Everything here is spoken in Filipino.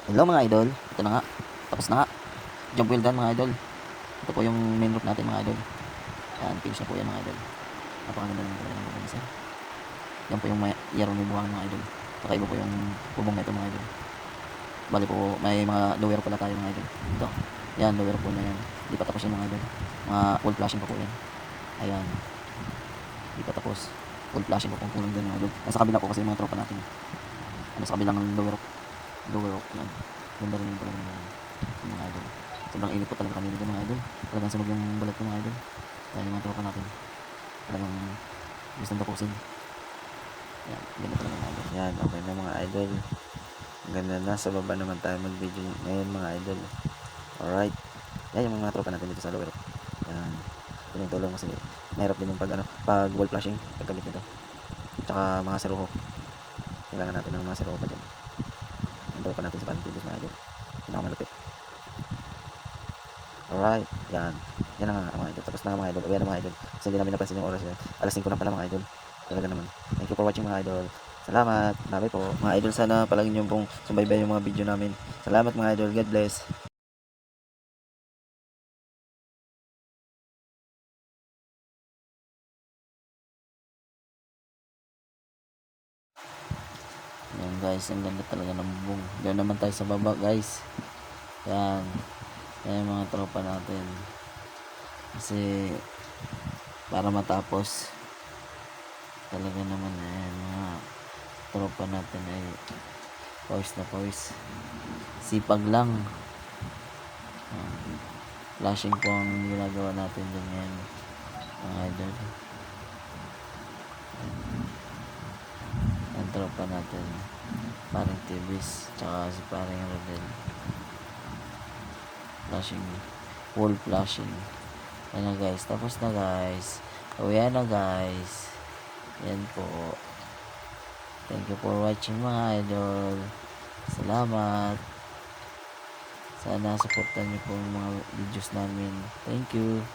Hello mga idol, ito na nga, tapos na nga, job well done mga idol. Ito po yung main roof natin mga idol. Yan, finish na po yan mga idol. Napakaganda naman talaga ng bubong isa. Yan po yung yero may buhangin mga idol. Kakaiba po yung bubong na ito mga idol. Bali po, may mga lower pala tayo mga idol. Ito, yan, lower po na yan. Di pa tapos yan mga idol. Mga wall flashing pa po yan. Ayan, di pa tapos. Wall flashing pa po kulang dyan mga idol. Nasa kabila po kasi yung mga tropa natin. Nasa kabilang lower rock yan. Ganda rin yung talagang mga idol. Sobrang init po talaga kami dito mga idol. Talagang sunog yung balat ko mga idol. Kaya yung mga tropa natin. Talagang gustong tapusin. Yan, ganda talaga mga idol. Yan, okay na mga idol. Ganda na, sa baba naman tayo mag-video ngayon mga idol. Alright. Yan yung mga tropa natin dito sa lower. Yan. Tulong kasi mahirap din yung pag wall flashing, pagkabit nito. Tsaka mga saruho. Kailangan natin ng mga saruho pa dyan. Ang tropa natin sa Pantilos mga idol. Pinakamalapit. Alright. Yan. Yan na nga mga idol. Tapos na mga idol. Ayan na mga idol. Kasi hindi namin napansin yung oras yan. Alas 5 na pala mga idol. Talaga naman. Thank you for watching mga idol. Salamat. Bye po. Mga idol, sana palagi nyo pong subaybay yung mga video namin. Salamat mga idol. God bless. Yan guys, ang ganda talaga ng bubong. Doon naman tayo sa baba guys. Yan. Yan yung mga tropa natin. Kasi para matapos talaga naman mga tropa natin ay pawis na pawis. Sipag lang. Flashing po ang ginagawa natin dyan ngayon mga idol. Ang tropa natin paring TVs tsaka si paring Rodel. Flashing, full flashing. Yan na guys, tapos na guys. Uwi na guys. Yan po. Thank you for watching mga idol. Salamat. Sana supportan niyo po yung mga videos namin. Thank you.